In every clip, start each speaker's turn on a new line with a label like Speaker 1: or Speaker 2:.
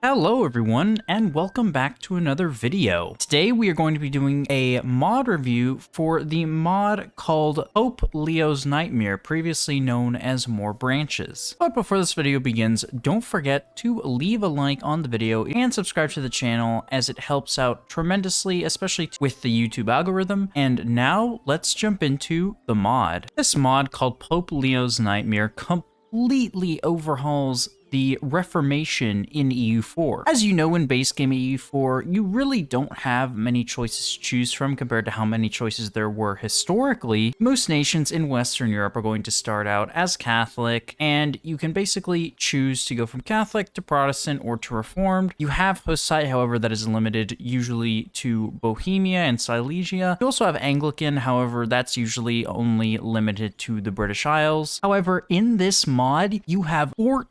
Speaker 1: Hello everyone, and welcome back to another video. Today we are going to be doing a mod review for the mod called Pope Leo's Nightmare, previously known as More Branches. But before this video begins, don't forget to leave a like on the video and subscribe to the channel, as it helps out tremendously, especially with the YouTube algorithm. And now let's jump into the mod. This mod called Pope Leo's Nightmare completely overhauls the Reformation in EU4. As you know, in base game EU4, you really don't have many choices to choose from compared to how many choices there were historically. Most nations in Western Europe are going to start out as Catholic, and you can basically choose to go from Catholic to Protestant or to Reformed. You have host site, however, that is limited usually to Bohemia and Silesia. You also have Anglican, however, that's usually only limited to the British Isles. However, in this mod, you have 14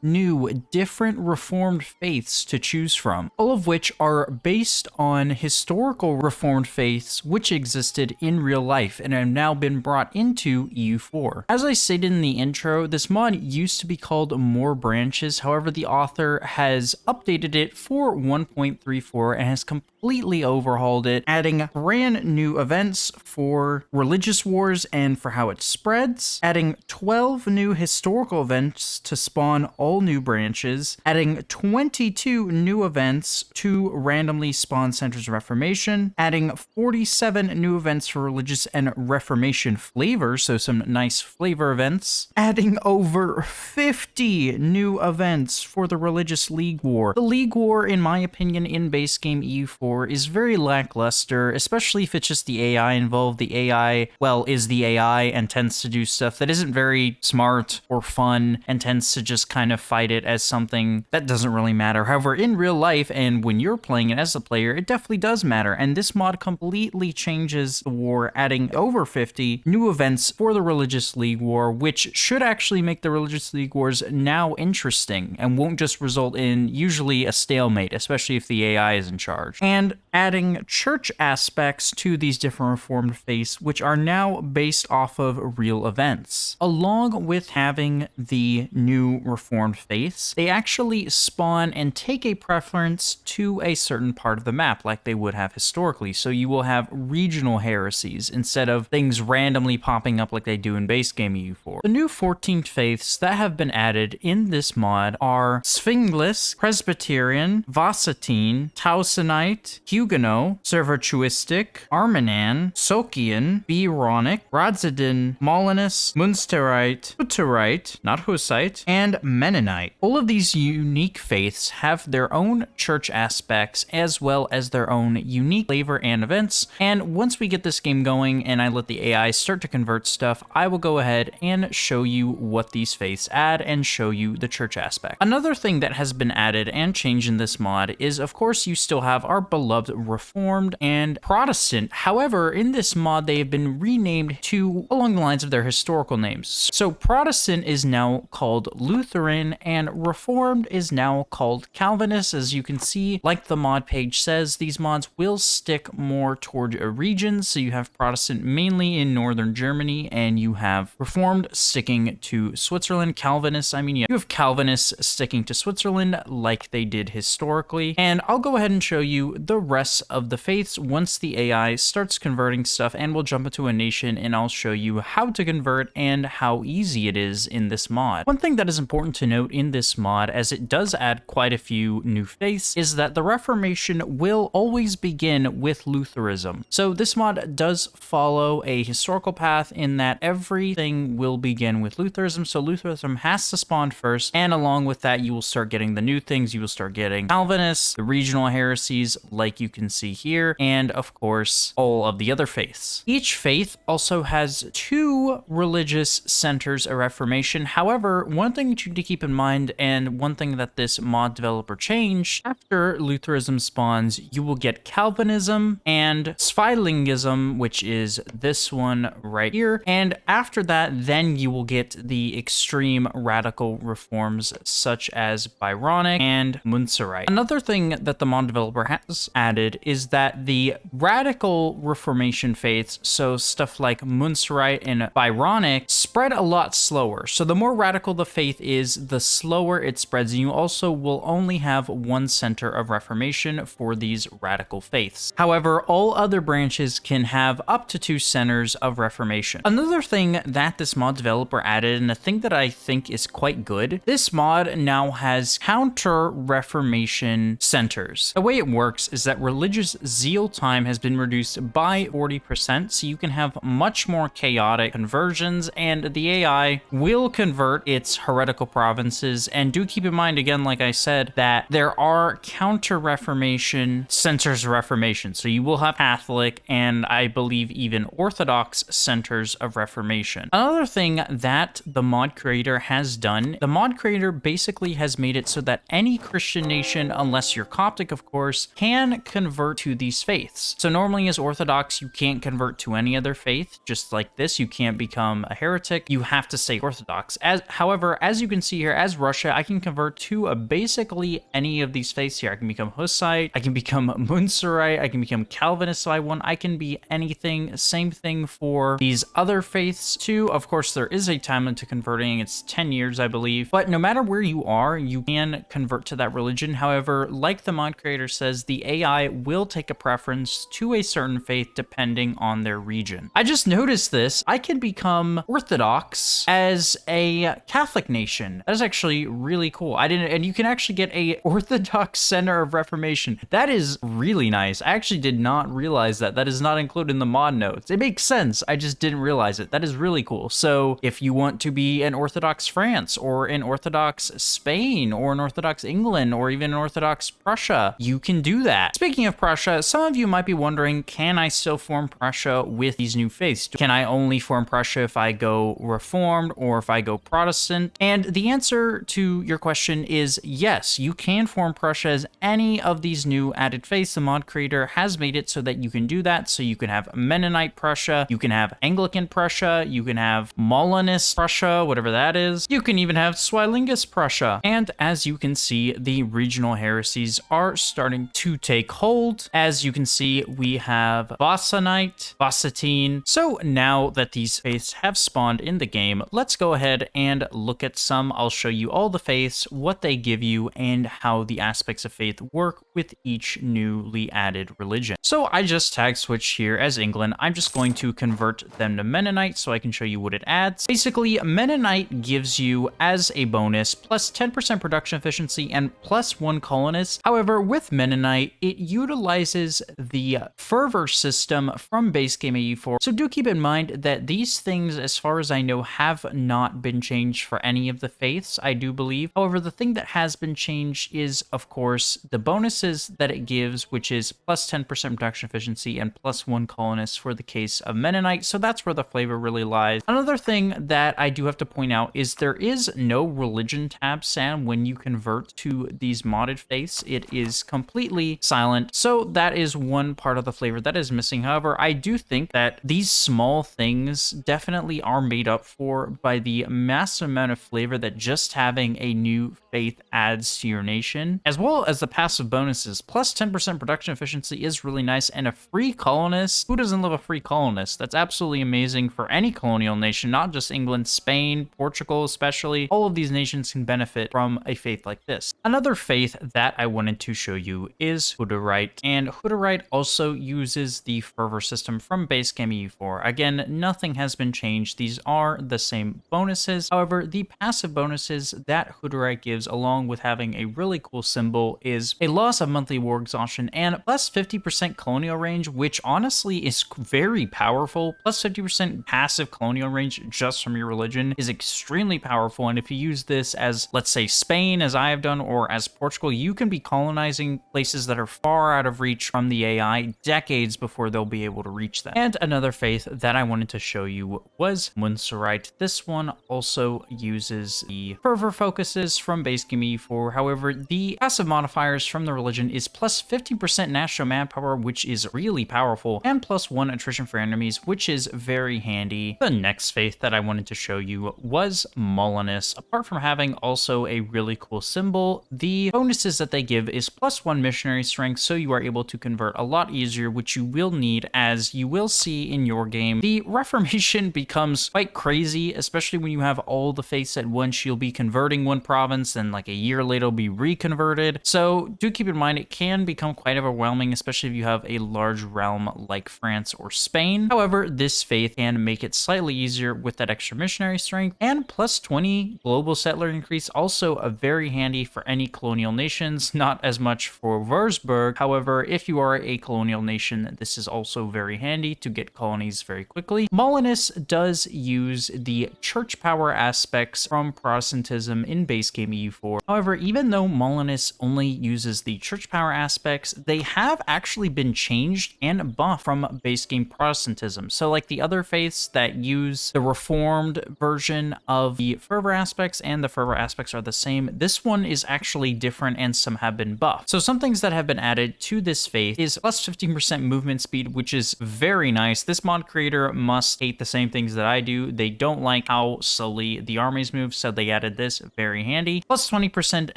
Speaker 1: new different Reformed faiths to choose from, all of which are based on historical Reformed faiths which existed in real life and have now been brought into EU4. As I stated in the intro, this mod used to be called More Branches, however the author has updated it for 1.34 and has completely overhauled it, adding brand new events for religious wars and for how it spreads, adding 12 new historical events to spawn all new branches, adding 22 new events to randomly spawn Centers of Reformation, adding 47 new events for religious and Reformation flavor, so some nice flavor events, adding over 50 new events for the Religious League War. The League War, in my opinion, in base game EU4 is very lackluster, especially if it's just the AI involved. The AI, well, is the AI and tends to do stuff that isn't very smart or fun and tends to just kind of fight it as something that doesn't really matter. However, in real life and when you're playing it as a player, it definitely does matter, and this mod completely changes the war, adding over 50 new events for the Religious League War, which should actually make the Religious League Wars now interesting and won't just result in usually a stalemate, especially if the AI is in charge. And adding church aspects to these different Reformed faiths, which are now based off of real events. Along with having the new Reformed faiths, they actually spawn and take a preference to a certain part of the map like they would have historically. So you will have regional heresies instead of things randomly popping up like they do in base game EU4. The new 14 faiths that have been added in this mod are Sphingless, Presbyterian, Vassatine, Tausenite, Huguenot, Servatuistic, Armanan, Socian, Byronic, Radzidin, Molinist, Munsterite, Hutterite, not Hussite, and Mennonite. All of these unique faiths have their own church aspects as well as their own unique flavor and events, and once we get this game going and I let the AI start to convert stuff, I will go ahead and show you what these faiths add and show you the church aspect. Another thing that has been added and changed in this mod is, of course, you still have our beloved Reformed and Protestant. However, in this mod, they have been renamed to along the lines of their historical names. So Protestant is now called Lutheran and Reformed is now called Calvinist. As you can see, like the mod page says, these mods will stick more toward a region. So you have Protestant mainly in northern Germany, and you have Reformed sticking to Switzerland. Calvinists, you have Calvinists sticking to Switzerland like they did historically. And I'll go ahead and show you the rest of the faiths once the AI starts converting stuff, and we'll jump into a nation and I'll show you how to convert and how easy it is in this mod. One thing that is important to note in this mod, as it does add quite a few new faiths, is that the Reformation will always begin with Lutheranism. So this mod does follow a historical path in that everything will begin with Lutheranism. So Lutheranism has to spawn first, and along with that, you will start getting the new things. You will start getting Calvinists, the regional heresies, like you can see here, and of course, all of the other faiths. Each faith also has two religious centers of Reformation. However, one thing to keep in mind, and one thing that this mod developer changed, after Lutheranism spawns, you will get Calvinism and Zweilingism, which is this one right here. And after that, then you will get the extreme radical reforms such as Byronic and Munsterite. Another thing that the mod developer has added is that the radical Reformation faiths, so stuff like Munsterite and Byronic, spread a lot slower. So the more radical the faith faith is, the slower it spreads, and you also will only have one center of reformation for these radical faiths. However, all other branches can have up to 2 centers of reformation. Another thing that this mod developer added, and a thing that I think is quite good, this mod now has Counter-Reformation centers. The way it works is that religious zeal time has been reduced by 40%, so you can have much more chaotic conversions, and the AI will convert its heretical provinces. And do keep in mind, again, like I said, that there are Counter-Reformation centers of reformation. So you will have Catholic and I believe even Orthodox centers of reformation. Another thing that the mod creator has done, the mod creator basically has made it so that any Christian nation, unless you're Coptic, of course, can convert to these faiths. So normally as Orthodox, you can't convert to any other faith, just like this. You can't become a heretic. You have to stay Orthodox. However, as you can see here, as Russia, I can convert to basically any of these faiths here. I can become Hussite, I can become Munsterite, I can become Calvinist if I want, I can be anything. Same thing for these other faiths too. Of course, there is a time limit to converting. It's 10 years, I believe. But no matter where you are, you can convert to that religion. However, like the mod creator says, the AI will take a preference to a certain faith depending on their region. I just noticed this. I can become Orthodox as a Catholic nation. That is actually really cool. And you can actually get a Orthodox center of reformation. That is really nice. I actually did not realize that. That is not included in the mod notes. It makes sense. I just didn't realize it. That is really cool. So if you want to be an Orthodox France or an Orthodox Spain or an Orthodox England or even an Orthodox Prussia, you can do that. Speaking of Prussia, some of you might be wondering, can I still form Prussia with these new faiths? Can I only form Prussia if I go Reformed or if I go Protestant? And the answer to your question is yes, you can form Prussia as any of these new added faiths. The mod creator has made it so that you can do that. So you can have Mennonite Prussia, you can have Anglican Prussia, you can have Molinist Prussia, whatever that is. You can even have Zwilingist Prussia. And as you can see, the regional heresies are starting to take hold. As you can see, we have Vassanite, Vassatine. So now that these faiths have spawned in the game, let's go ahead and look at some. I'll show you all the faiths, what they give you, and how the aspects of faith work with each newly added religion. So I just tag switch here as England. I'm just going to convert them to Mennonite so I can show you what it adds. Basically, Mennonite gives you as a bonus plus 10% production efficiency and plus 1 colonist. However, with Mennonite, it utilizes the fervor system from base game EU4. So do keep in mind that these things, as far as I know, have not been changed for any of the faiths, I do believe. However, the thing that has been changed is, of course, the bonuses that it gives, which is plus 10% production efficiency and plus 1 colonist for the case of Mennonite. So that's where the flavor really lies. Another thing that I do have to point out is there is no religion tab, Sam, when you convert to these modded faiths. It is completely silent. So that is one part of the flavor that is missing. However, I do think that these small things definitely are made up for by the massive amount of flavor that just having a new faith adds to your nation, as well as the passive bonuses. Plus 10% production efficiency is really nice, and a free colonist. Who doesn't love a free colonist? That's absolutely amazing for any colonial nation, not just England, Spain, Portugal especially. All of these nations can benefit from a faith like this. Another faith that I wanted to show you is Hutterite, and Hutterite also uses the fervor system from base game EU4. Again, nothing has been changed. These are the same bonuses. However, the passive bonuses that Hutterite gives, along with having a really cool symbol, is a loss of monthly war exhaustion and plus 50% colonial range, which honestly is very powerful. Plus 50% passive colonial range just from your religion is extremely powerful. And if you use this as, let's say, Spain, as I have done, or as Portugal, you can be colonizing places that are far out of reach from the AI decades before they'll be able to reach them. And another faith that I wanted to show you was Munsterite. This one also uses the fervor focuses from base base game EU4. However, the passive modifiers from the religion is plus 15% national manpower, which is really powerful, and plus 1 attrition for enemies, which is very handy. The next faith that I wanted to show you was Molinus. Apart from having also a really cool symbol, the bonuses that they give is plus 1 missionary strength, so you are able to convert a lot easier, which you will need, as you will see in your game. The Reformation becomes quite crazy, especially when you have all the faiths at once. You'll be converting one province, then like a year later it'll be reconverted. So do keep in mind it can become quite overwhelming, especially if you have a large realm like France or Spain. However, this faith can make it slightly easier with that extra missionary strength, and plus 20 global settler increase, also a very handy for any colonial nations, not as much for Würzburg. However, if you are a colonial nation, this is also very handy to get colonies very quickly. Molinus does use the church power aspects from Protestantism in base game EU4. However, even though Molinus only uses the church power aspects, they have actually been changed and buffed from base game Protestantism. So like the other faiths that use the reformed version of the fervor aspects, and the fervor aspects are the same, this one is actually different and some have been buffed. So some things that have been added to this faith is plus 15% movement speed, which is very nice. This mod creator must hate the same things that I do. They don't like how slowly the armies move, so they added this, very handy. Plus 20%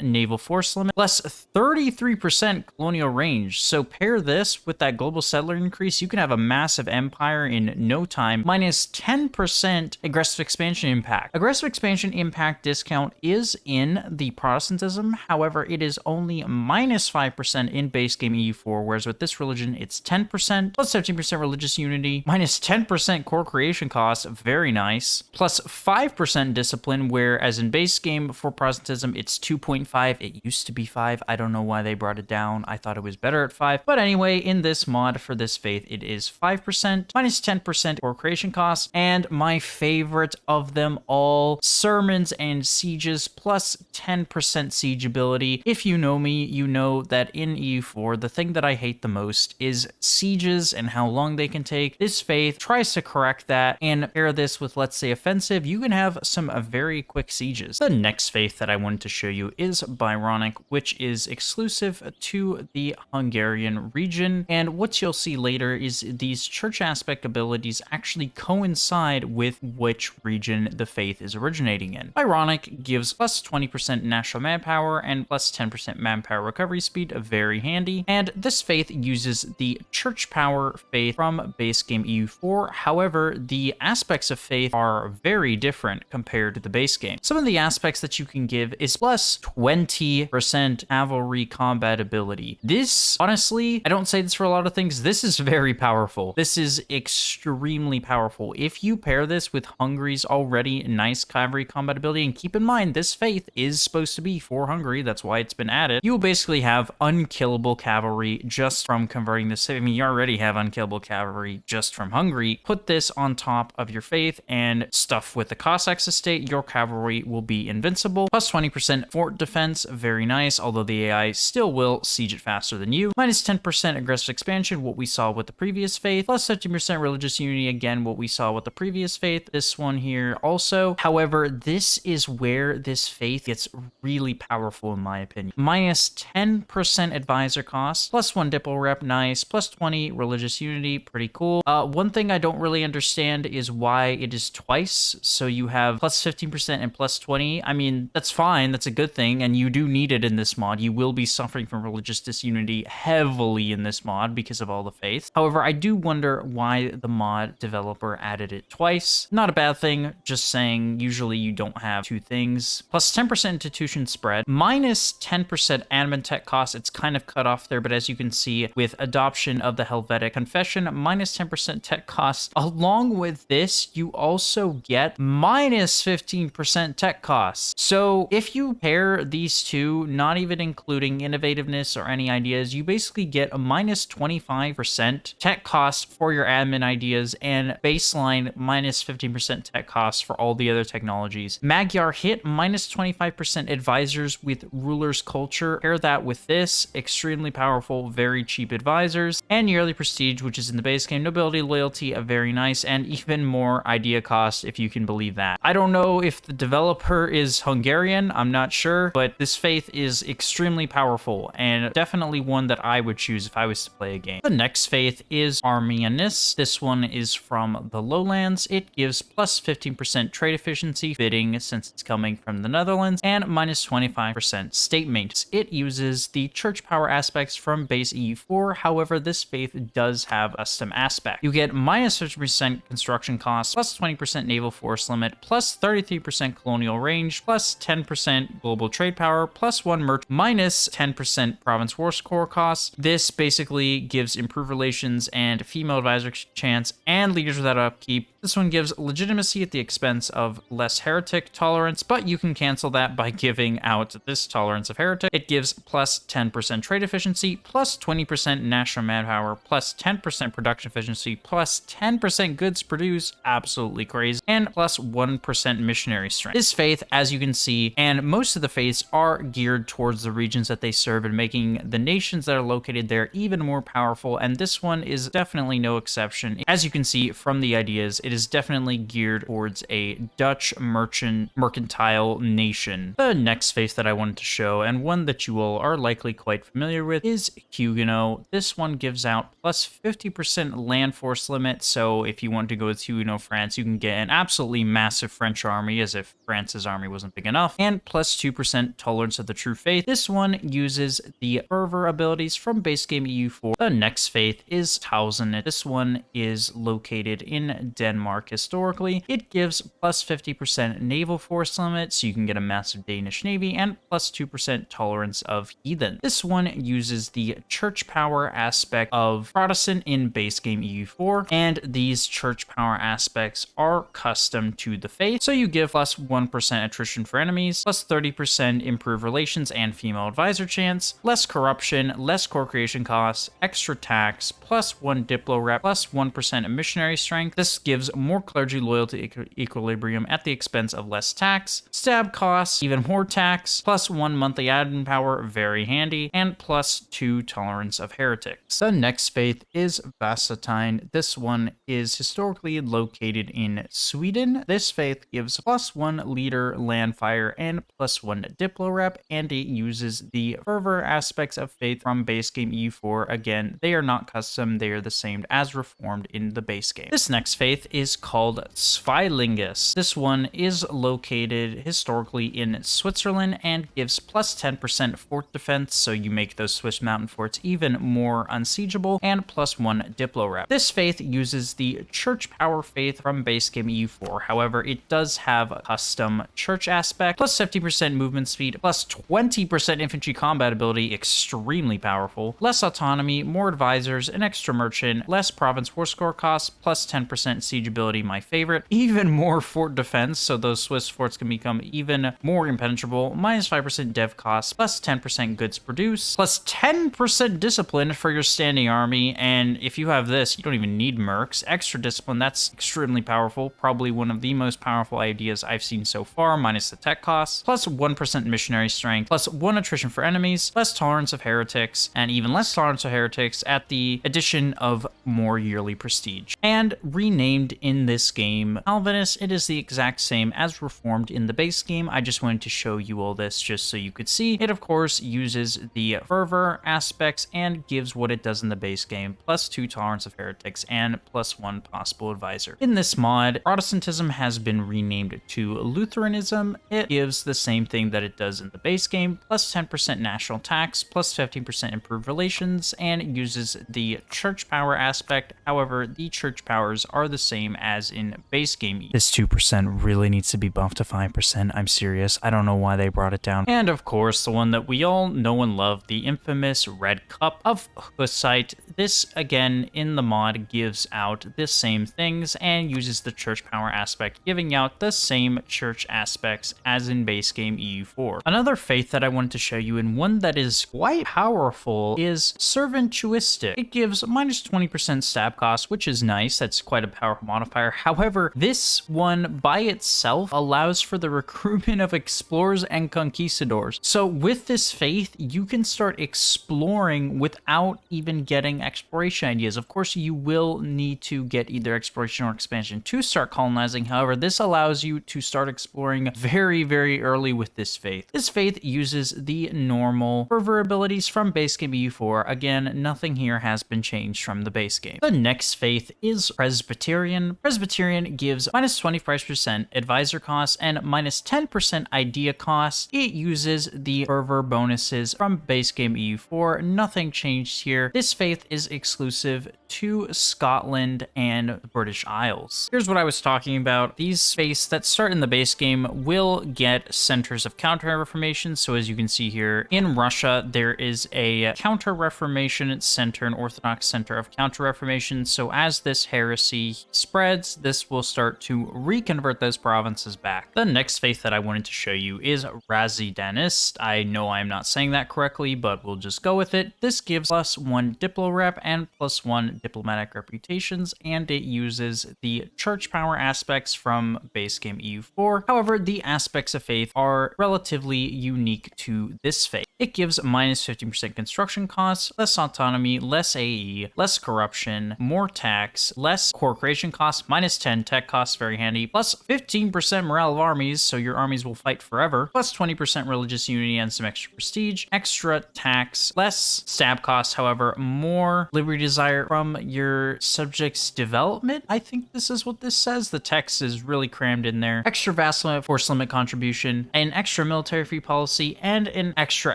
Speaker 1: naval force limit, plus 33% colonial range. So pair this with that global settler increase, you can have a massive empire in no time. Minus 10% aggressive expansion impact. Aggressive expansion impact discount is in the Protestantism, however, it is only minus 5% in base game EU4, whereas with this religion, it's 10%, plus 15% religious unity, minus 10% core creation costs, very nice, plus 5% discipline, whereas in base game for Protestantism, it's 2.5. It used to be 5. I don't know why they brought it down. I thought it was better at 5. But anyway, in this mod for this faith, it is 5%, minus 10% core creation costs, and my favorite of them all, sermons and sieges, plus 10% siege ability. If you know me, you know that in EU4, the thing that I hate the most is sieges and how long they can take. This faith tries to correct that, and pair this with, let's say, offensive, you can have some very quick sieges. The next faith that I wanted to show you is Byronic, which is exclusive to the Hungarian region, and what you'll see later is these church aspect abilities actually coincide with which region the faith is originating in. Byronic gives plus 20% national manpower and plus 10% manpower recovery speed, very handy, and this faith uses the church power faith from base game EU4. However, the aspects of faith are very different compared to the base game. Some of the aspects that you can give is plus 20% cavalry combat ability. This, honestly, I don't say this for a lot of things, this is very powerful. This is extremely powerful. If you pair this with Hungary's already nice cavalry combat ability, and keep in mind, this faith is supposed to be for Hungary, that's why it's been added, you will basically have unkillable cavalry just from converting this. I mean, you already have unkillable cavalry just from Hungary. Put this on top of your faith and stuff with the Cossacks estate, your cavalry will be invincible. Plus 20% fort defense, very nice, although the AI still will siege it faster than you. Minus 10% aggressive expansion, what we saw with the previous faith. Plus 15% religious unity, again, what we saw with the previous faith. This one here also. However, this is where this faith gets really powerful in my opinion. Minus 10% advisor cost, plus 1 diplo rep, nice, plus 20 religious unity, pretty cool. One thing I don't really understand is why it is twice, so you have plus 15% and plus 20. I mean, that's fine, that's a good thing, and you do need it in this mod. You will be suffering from religious disunity heavily in this mod because of all the faiths. However, I do wonder why the mod developer added it twice. Not a bad thing, just saying usually you don't have two things. Plus 10% institution spread, minus 10% admin tech cost. It's kind of cut off there, but as you can see, with adoption of the Helvetic Confession, minus 10% tech cost. Along with this, you also get minus 15% tech costs. So if you pair these two, not even including innovativeness or any ideas, you basically get a minus 25% tech cost for your admin ideas and baseline minus 15% tech costs for all the other technologies. Magyar hit, minus 25% advisors with ruler's culture. Pair that with this, extremely powerful, very cheap advisors, and yearly prestige, which is in the base game. Nobility, loyalty, a very nice, and even more idea cost, if you can believe that. I don't know if the developer is Hungarian. I'm I'm not sure, but this faith is extremely powerful and definitely one that I would choose if I was to play a game. The next faith is Arminianus. This one is from the Lowlands. It gives plus 15% trade efficiency, fitting since it's coming from the Netherlands, and minus 25% state maintenance. It uses the church power aspects from base EU4. However, this faith does have a custom aspect. You get minus 50% construction costs, plus 20% naval force limit, plus 33% colonial range, plus 10% global trade power, plus 1 merchant, minus 10% province war score costs. This basically gives improved relations and female advisor chance and leaders without upkeep. This one gives legitimacy at the expense of less heretic tolerance, but you can cancel that by giving out this tolerance of heretic. It gives plus 10% trade efficiency, plus 20% national manpower, plus 10% production efficiency, plus 10% goods produced, absolutely crazy, and plus 1% missionary strength. This faith, as you can see, and most of the faiths are geared towards the regions that they serve and making the nations that are located there even more powerful, and this one is definitely no exception. As you can see from the ideas, it is definitely geared towards a Dutch mercantile nation. The next faith that I wanted to show, and one that you all are likely quite familiar with, is Huguenot. This one gives out plus 50% land force limit, so if you want to go with Huguenot France, you can get an absolutely massive French army, as if France's army wasn't big enough, and plus 2% tolerance of the true faith. This one uses the fervor abilities from base game EU4. The next faith is Tausenit. This one is located in Denmark historically. It gives plus 50% naval force limit, so you can get a massive Danish navy, and plus 2% tolerance of heathen. This one uses the church power aspect of Protestant in base game EU4, and these church power aspects are custom to the faith, so you give plus 1% attrition for enemies, plus 30% improved relations and female advisor chance, less corruption, less core creation costs, extra tax, plus 1 diplo rep, plus 1% missionary strength. This gives more clergy loyalty equilibrium at the expense of less tax, stab costs, even more tax, plus 1 monthly admin power, very handy, and plus 2 tolerance of heretics. The next faith is Vassatine. This one is historically located in Sweden. This faith gives plus 1 leader land fire and plus 1 diplo rep, and it uses the fervor aspects of faith from base game EU4. Again, they are not custom, they are the same as reformed in the base game. This next faith is called Zweilingus. This one is located historically in Switzerland and gives plus 10% fort defense, so you make those Swiss mountain forts even more unsiegeable, and plus 1 diplo rep. This faith uses the church power faith from base game EU4. However, it does have a custom church aspect, plus 50% movement speed, plus 20% infantry combat ability, extremely powerful, less autonomy, more advisors, an extra merchant, less province war score costs, plus 10% siege ability, my favorite, even more fort defense, so those Swiss forts can become even more impenetrable, minus 5% dev costs, plus 10% goods produced, plus 10% discipline for your standing army, and if you have this, you don't even need mercs. Extra discipline, that's extremely powerful, probably one of the most powerful ideas I've seen so far, minus the tech costs, plus 1% missionary strength, plus 1 attrition for enemies, less tolerance of heretics, and even less tolerance of heretics at the addition of more yearly prestige. And renamed in this game Calvinist, it is the exact same as reformed in the base game. I just wanted to show you all this just so you could see. It of course uses the fervor aspects and gives what it does in the base game, plus 2 tolerance of heretics and plus 1 possible advisor. In this mod, Protestantism has been renamed to Lutheranism. It gives the same thing that it does in the base game, plus 10% national tax, plus 15% improved relations, and uses the church power aspect. However, the church powers are the same as in base game. This 2% really needs to be buffed to 5%. I'm serious. I don't know why they brought it down. And of course, the one that we all know and love, the infamous Red Cup of Hussite. This, again, in the mod, gives out the same things and uses the church power aspect, giving out the same church aspects as in base game EU4. Another faith that I wanted to show you, and one that is quite powerful, is Servantuistic. It gives minus 20% stab cost, which is nice. That's quite a powerful modifier. However, this one by itself allows for the recruitment of explorers and conquistadors. So with this faith, you can start exploring without even getting exploration ideas. Of course, you will need to get either exploration or expansion to start colonizing. However, this allows you to start exploring very, very early with this faith. This faith uses the normal fervor abilities from base game EU4. Again, nothing here has been changed from the base game. The next faith is Presbyterian. Presbyterian gives minus 25% advisor cost and minus 10% idea cost. It uses the fervor bonuses from base game EU4. Nothing changed here. This faith is exclusive to Scotland and the British Isles. Here's what I was talking about. These faiths that start in the base game will get centers of Counter-Reformation. So as you can see here, in Russia, there is a Counter-Reformation center, an Orthodox center of Counter-Reformation. So as this heresy spreads, this will start to reconvert those provinces back. The next faith that I wanted to show you is Razidanist. I know I'm not saying that correctly, but we'll just go with it. This gives +1 Diplo rep and +1 diplomatic reputations, and it uses the church power aspects from base game EU4. However, the aspects of faith are relatively unique to this faith. It gives minus 15% construction costs, less autonomy, less AE, less corruption, more tax, less core creation costs, minus 10 tech costs, very handy, plus 15% morale of armies, so your armies will fight forever, plus 20% religious unity and some extra prestige, extra tax, less stab costs, however, more liberty desire from your subjects' development. I think this is what this says. The text is really crammed in there. Extra vassal force limit contribution, an extra military free policy, and an extra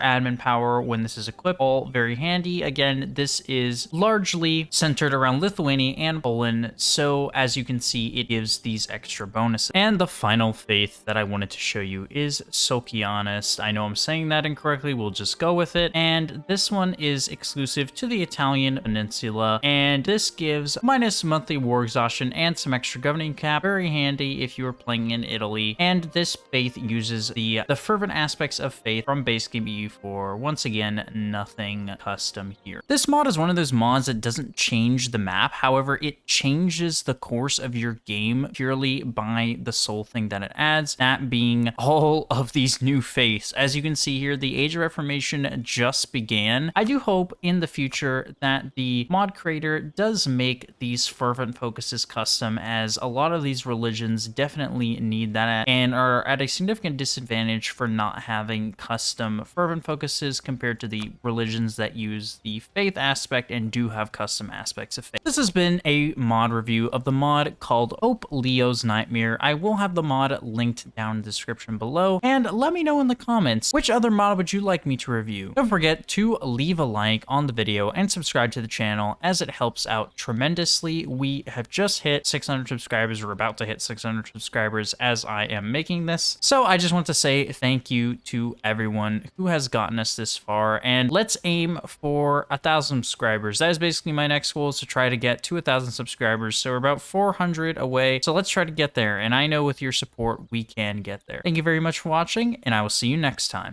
Speaker 1: admin power when this is equipped. All very handy. Again, this is largely centered around Lithuania and Poland, so as you can see, it gives these extra bonuses. And the final faith that I wanted to show you is Socianist. I know I'm saying that incorrectly. We'll just go with it. And this one is exclusive to the Italian peninsula, and this gives minus monthly war exhaustion and some extra governing cap. Very handy if you are playing in Italy. And this faith uses the fervent aspects of faith from base game EU4. Once again, nothing custom here. This mod is one of those mods that doesn't change the map. However, it changes the course of your game purely by the sole thing that it adds, that being all of these new faiths. As you can see here, the Age of Reformation just began. I do hope in the future that the mod creator does make these fervent focuses custom, as a lot of these religions definitely need that and are at a significant disadvantage for not having custom fervent focuses compared to the religions that use the faith aspect and do have custom aspects of faith. This has been a mod review of the mod called Pope Leo's Nightmare. I will have the mod linked down in the description below, and let me know in the comments which other mod would you like me to review. Don't forget to leave a like on the video and subscribe to the channel, as it helps out tremendously. We have just hit 600 subscribers. We're about to hit 600 subscribers as I am making this. So I just want to say thank you to everyone who has gotten us this far, and let's aim for 1,000 subscribers. That is basically my next goal, is to try to get to 1,000 subscribers. So we're about 400 away. So let's try to get there. And I know with your support, we can get there. Thank you very much for watching, and I will see you next time.